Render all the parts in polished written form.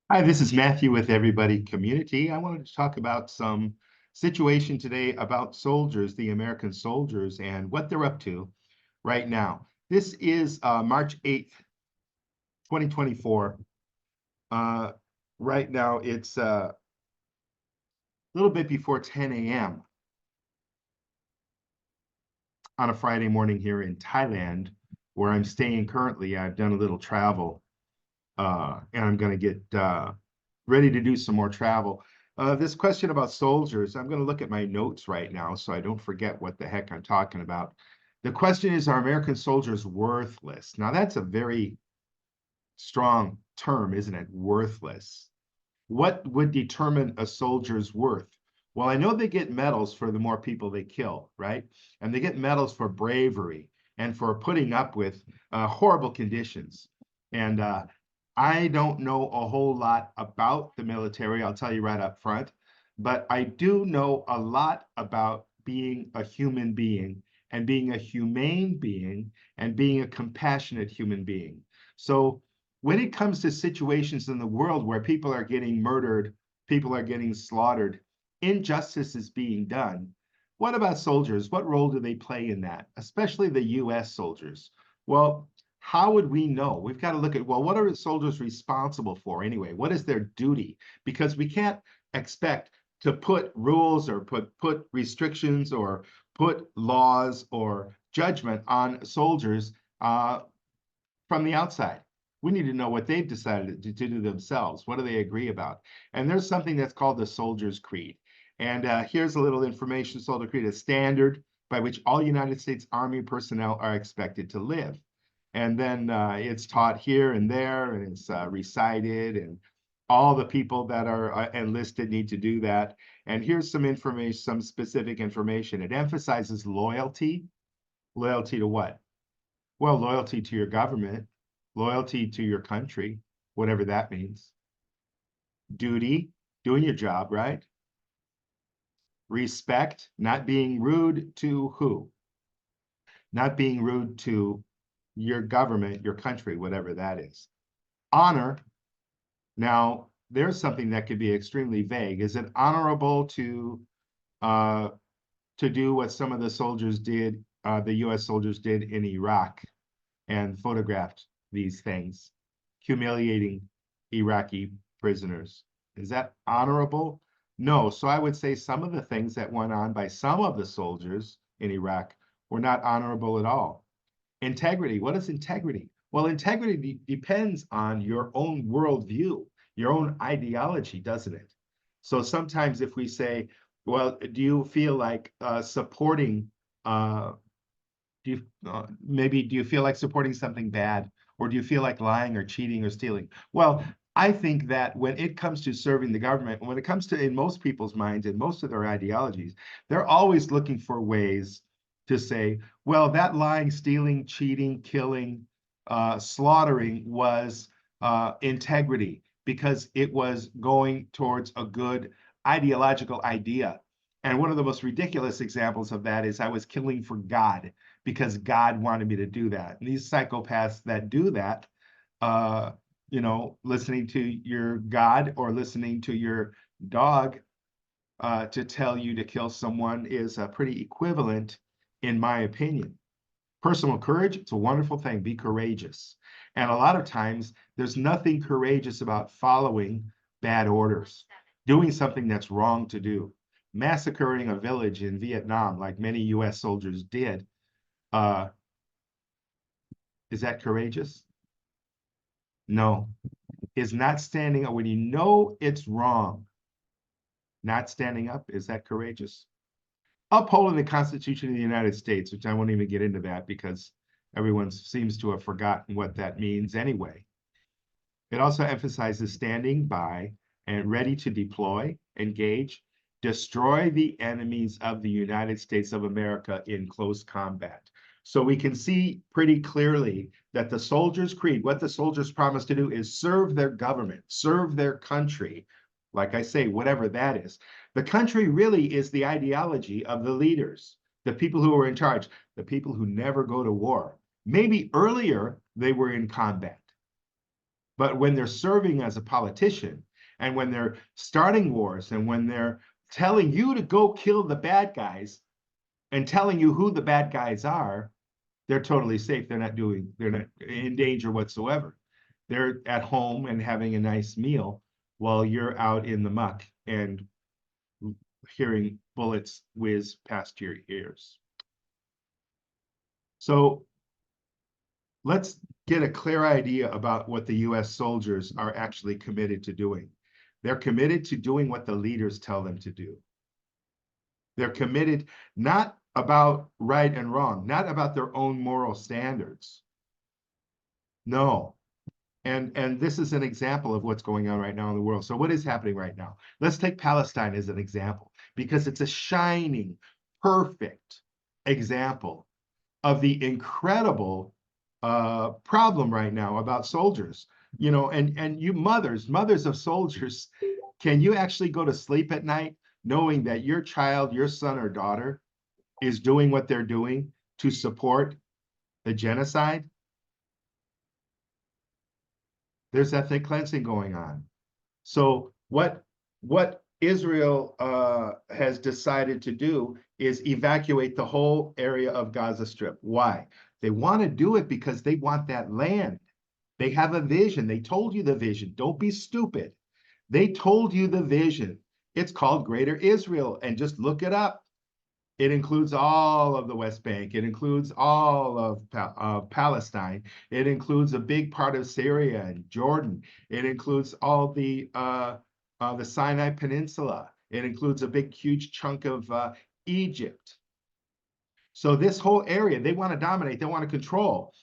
Hi, this is Matthew with Everybody Community. I wanted to talk about some situation today about soldiers, the American soldiers, and what they're up to right now. This is March 8th, 2024. Uh, right now, it's a little bit before 10 a.m. on a Friday morning here in Thailand, where I'm staying currently. I've done a little travel, and I'm going to get ready to do some more travel. This question about soldiers, I'm going to look at my notes right now so I don't forget what the heck I'm talking about. The question is, are American soldiers worthless? Now, that's a very strong term, isn't it? Worthless. What would determine a soldier's worth? Well, I know they get medals for the more people they kill, right? And they get medals for bravery and for putting up with horrible conditions. And I don't know a whole lot about the military, I'll tell you right up front, but I do know a lot about being a human being and being a humane being and being a compassionate human being. So when it comes to situations in the world where people are getting murdered, people are getting slaughtered, injustice is being done. What about soldiers? What role do they play in that, especially the US soldiers? Well, how would we know? We've got to look at, well, what are soldiers responsible for anyway? What is their duty? Because we can't expect to put rules or put restrictions or put laws or judgment on soldiers from the outside. We need to know what they've decided to do themselves. What do they agree about? And there's something that's called the Soldier's Creed. And here's a little information. Soldier Creed, a standard by which all United States Army personnel are expected to live. And then it's taught here and there, and it's recited, and all the people that are enlisted need to do that. And here's some information, some specific information. It emphasizes loyalty. Loyalty to what? Well, loyalty to your government, loyalty to your country, whatever that means. Duty, doing your job, right? Respect, not being rude to who? Not being rude to your government, your country, whatever that is. Honor, now there's something that could be extremely vague. Is it honorable uh, to do what some of the soldiers did, the US soldiers did in Iraq and photographed these things, humiliating Iraqi prisoners? Is that honorable? No. So I would say some of the things that went on by some of the soldiers in Iraq were not honorable at all. Integrity. What is integrity? Well, integrity depends on your own worldview, your own ideology, doesn't it? So sometimes if we say, well, do you feel like supporting do you maybe do you feel like supporting something bad, or do you feel like lying or cheating or stealing? Well, I think that when it comes to serving the government, when it comes to in most people's minds and most of their ideologies, they're always looking for ways to say, well, that lying, stealing, cheating, killing, slaughtering was integrity because it was going towards a good ideological idea. And one of the most ridiculous examples of that is I was killing for God because God wanted me to do that. And these psychopaths that do that, uh, listening to your God or listening to your dog to tell you to kill someone is pretty equivalent, in my opinion. Personal courage, it's a wonderful thing. Be courageous. And a lot of times, there's nothing courageous about following bad orders, doing something that's wrong to do. Massacring a village in Vietnam, like many US soldiers did, uh, is that courageous? No. Is not standing up when you know it's wrong, not standing up, is that courageous? Upholding the Constitution of the United States, which I won't even get into that because everyone seems to have forgotten what that means anyway. It also emphasizes standing by and ready to deploy, engage, destroy the enemies of the United States of America in close combat. So we can see pretty clearly that the Soldier's Creed, what the soldiers promise to do is serve their government, serve their country. Like I say, whatever that is. The country really is the ideology of the leaders, the people who are in charge, the people who never go to war. Maybe earlier they were in combat. But when they're serving as a politician, and when they're starting wars, and when they're telling you to go kill the bad guys and telling you who the bad guys are, they're totally safe. They're not in danger whatsoever. They're at home and having a nice meal while you're out in the muck and hearing bullets whiz past your ears. So let's get a clear idea about what the US soldiers are actually committed to doing. They're committed to doing what the leaders tell them to do. They're committed not about right and wrong, not about their own moral standards. No. And this is an example of what's going on right now in the world. So what is happening right now? Let's take Palestine as an example, because it's a shining, perfect example of the incredible problem right now about soldiers. You know, and you mothers of soldiers, can you actually go to sleep at night knowing that your child, your son or daughter, is doing what they're doing to support the genocide? There's ethnic cleansing going on. So what Israel has decided to do is evacuate the whole area of Gaza Strip. Why? They want to do it because they want that land. They have a vision. They told you the vision. Don't be stupid. They told you the vision. It's called Greater Israel, and just look it up. It includes all of the West Bank. It includes all of Palestine. It includes a big part of Syria and Jordan. It includes all the Sinai Peninsula. It includes a big, huge chunk of Egypt. So this whole area, they want to dominate. They want to control.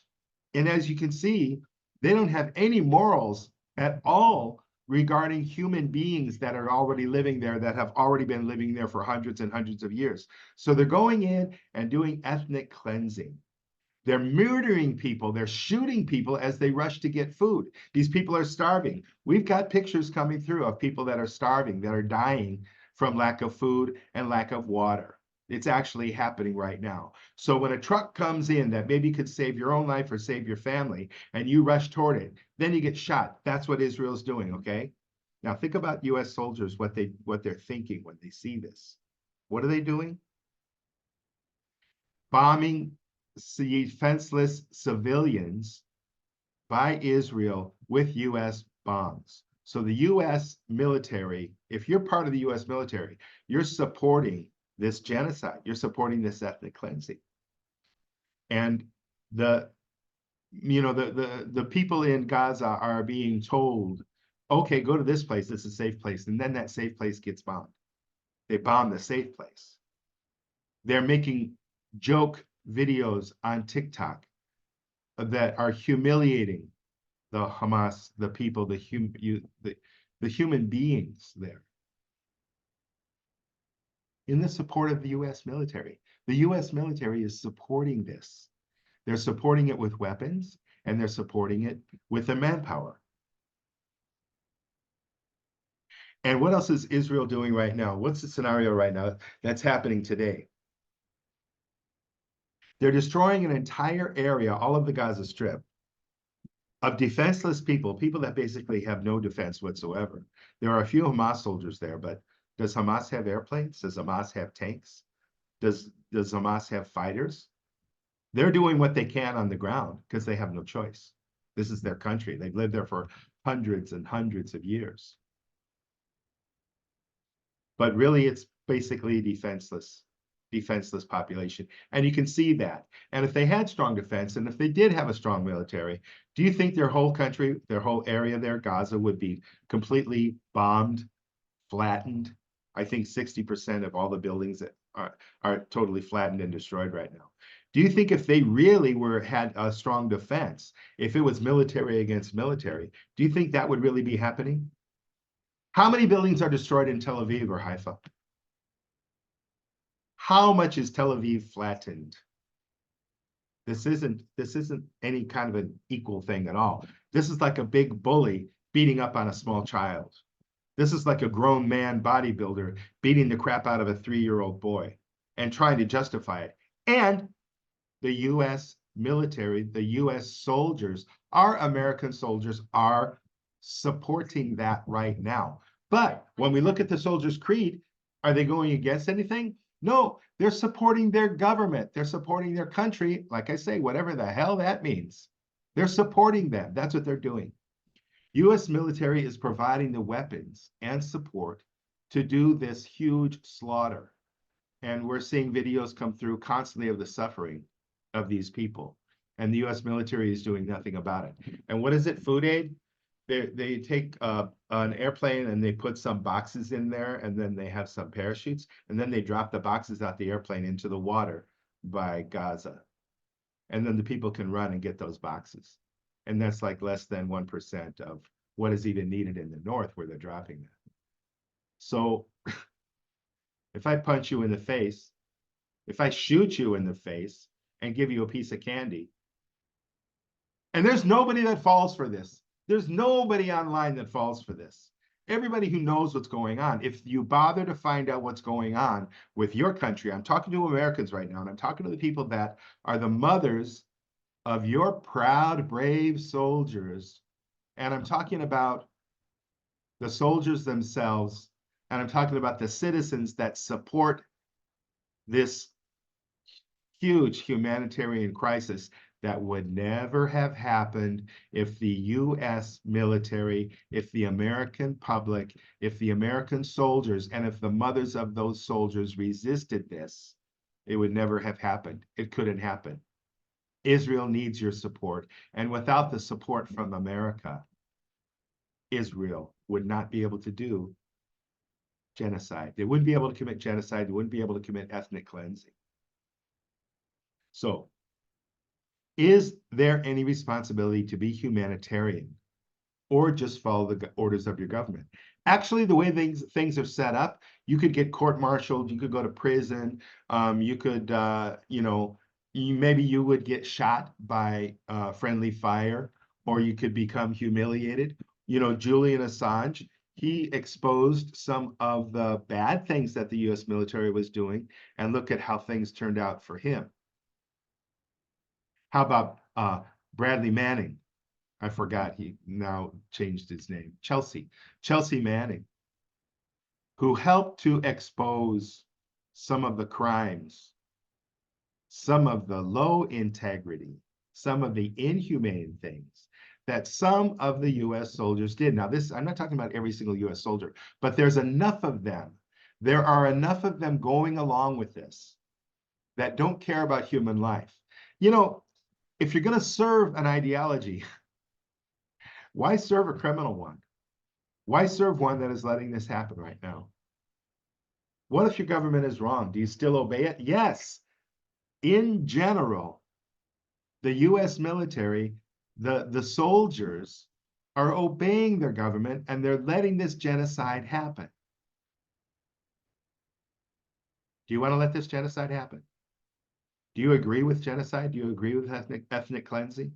And as you can see, they don't have any morals at all regarding human beings that are already living there, that have already been living there for hundreds and hundreds of years. So they're going in and doing ethnic cleansing. They're murdering people. They're shooting people as they rush to get food. These people are starving. We've got pictures coming through of people that are starving, that are dying from lack of food and lack of water. It's actually happening right now. So when a truck comes in that maybe could save your own life or save your family, and you rush toward it, then you get shot. That's what Israel's doing, okay? Now think about US soldiers, what they're thinking when they see this. What are they doing? Bombing defenseless civilians by Israel with US bombs. So the US military, if you're part of the US military, you're supporting this genocide. You're supporting this ethnic cleansing. And the people in Gaza are being told, okay, go to this place, it's a safe place. And then that safe place gets bombed. They bomb the safe place. They're making joke videos on TikTok that are humiliating the Hamas, the people, the human beings there, in the support of the US military. The US military is supporting this. They're supporting it with weapons, and they're supporting it with the manpower. And what else is Israel doing right now? What's the scenario right now that's happening today? They're destroying an entire area, all of the Gaza Strip, of defenseless people, people that basically have no defense whatsoever. There are a few Hamas soldiers there, but does Hamas have airplanes? Does Hamas have tanks? Does Hamas have fighters? They're doing what they can on the ground because they have no choice. This is their country. They've lived there for hundreds and hundreds of years. But really, it's basically a defenseless population. And you can see that. And if they had strong defense, and if they did have a strong military, do you think their whole country, their whole area there, Gaza, would be completely bombed, flattened? I think 60% of all the buildings that are totally flattened and destroyed right now. Do you think if they really had a strong defense, if it was military against military, do you think that would really be happening? How many buildings are destroyed in Tel Aviv or Haifa? How much is Tel Aviv flattened? This isn't any kind of an equal thing at all. This is like a big bully beating up on a small child. This is like a grown man bodybuilder beating the crap out of a 3-year-old boy and trying to justify it. And the US military, the US soldiers, our American soldiers are supporting that right now. But when we look at the Soldiers' Creed, are they going against anything? No, they're supporting their government. They're supporting their country. Like I say, whatever the hell that means. They're supporting them. That's what they're doing. U.S. military is providing the weapons and support to do this huge slaughter. And we're seeing videos come through constantly of the suffering of these people. And the U.S. military is doing nothing about it. And what is it? Food aid? They take an airplane and they put some boxes in there, and then they have some parachutes, and then they drop the boxes out the airplane into the water by Gaza. And then the people can run and get those boxes. And that's like less than 1% of what is even needed in the north where they're dropping that. So if I punch you in the face, if I shoot you in the face and give you a piece of candy, and there's nobody that falls for this. There's nobody online that falls for this. Everybody who knows what's going on, if you bother to find out what's going on with your country, I'm talking to Americans right now, and I'm talking to the people that are the mothers of your proud, brave soldiers. And I'm talking about the soldiers themselves, and I'm talking about the citizens that support this huge humanitarian crisis that would never have happened if the US military, if the American public, if the American soldiers, and if the mothers of those soldiers resisted this. It would never have happened. It couldn't happen. Israel needs your support. And without the support from America, Israel would not be able to do genocide. They wouldn't be able to commit genocide. They wouldn't be able to commit ethnic cleansing. So, is there any responsibility to be humanitarian or just follow the orders of your government? Actually, the way things are set up, you could get court-martialed, you could go to prison, you could, maybe you would get shot by friendly fire, or you could become humiliated. Julian Assange, he exposed some of the bad things that the US military was doing, and look at how things turned out for him. How about Bradley Manning? I forgot, he now changed his name. Chelsea Manning, who helped to expose some of the crimes, some of the low integrity, some of the inhumane things that some of the US soldiers did. Now, I'm not talking about every single US soldier, but there's enough of them. There are enough of them going along with this that don't care about human life. If you're going to serve an ideology, why serve a criminal one? Why serve one that is letting this happen right now? What if your government is wrong? Do you still obey it? Yes. In general, the US military, the soldiers are obeying their government, and they're letting this genocide happen. Do you want to let this genocide happen? Do you agree with genocide? Do you agree with ethnic cleansing?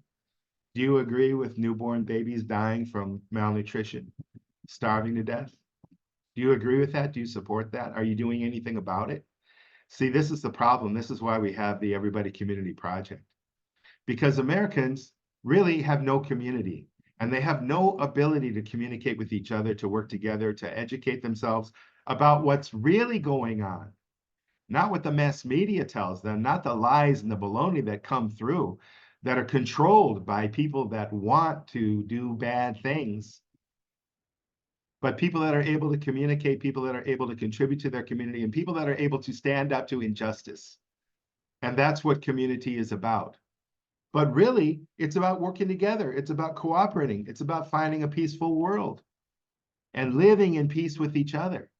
Do you agree with newborn babies dying from malnutrition, starving to death? Do you agree with that? Do you support that? Are you doing anything about it? See, this is the problem. This is why we have the Everybody Community Project. Because Americans really have no community, and they have no ability to communicate with each other, to work together, to educate themselves about what's really going on. Not what the mass media tells them, not the lies and the baloney that come through that are controlled by people that want to do bad things, but people that are able to communicate, people that are able to contribute to their community, and people that are able to stand up to injustice. And that's what community is about. But really, it's about working together. It's about cooperating. It's about finding a peaceful world and living in peace with each other.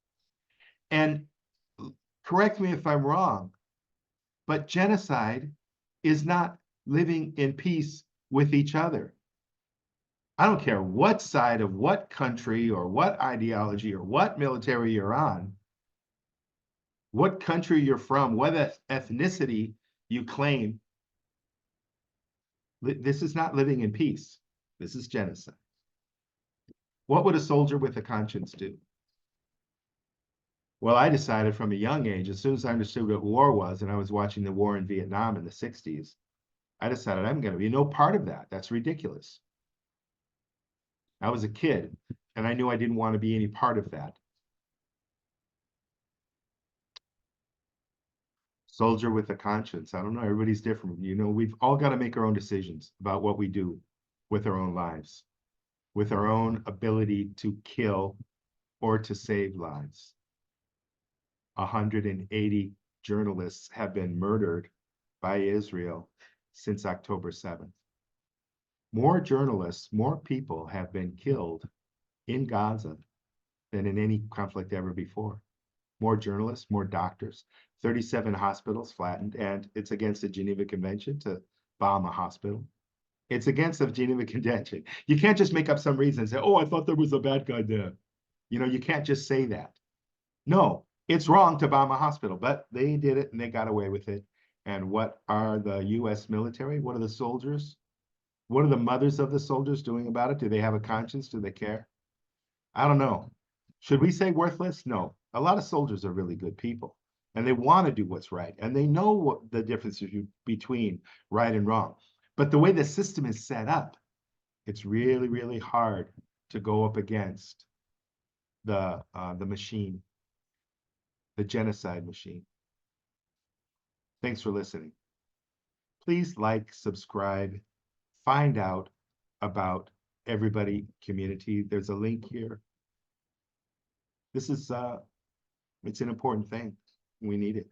And correct me if I'm wrong, but genocide is not living in peace with each other. I don't care what side of what country or what ideology or what military you're on, what country you're from, what ethnicity you claim. This is not living in peace. This is genocide. What would a soldier with a conscience do? Well, I decided from a young age, as soon as I understood what war was, and I was watching the war in Vietnam in the 60s, I decided I'm going to be no part of that. That's ridiculous. I was a kid, and I knew I didn't want to be any part of that. Soldier with a conscience. I don't know. Everybody's different. You know, we've all got to make our own decisions about what we do with our own lives, with our own ability to kill or to save lives. 180 journalists have been murdered by Israel since October 7th. More journalists, more people have been killed in Gaza than in any conflict ever before. More journalists, more doctors, 37 hospitals flattened, and it's against the Geneva Convention to bomb a hospital. It's against the Geneva Convention. You can't just make up some reason and say, oh, I thought there was a bad guy there. You know, you can't just say that. No, it's wrong to bomb a hospital, but they did it and they got away with it. And what are the US military? What are the soldiers? What are the mothers of the soldiers doing about it? Do they have a conscience? Do they care? I don't know. Should we say worthless? No. A lot of soldiers are really good people and they want to do what's right and they know what the difference is between right and wrong. But the way the system is set up, it's really, really hard to go up against the machine, the genocide machine. Thanks for listening. Please like, subscribe, find out about Everybody Community. There's a link here. This is it's an important thing. We need it.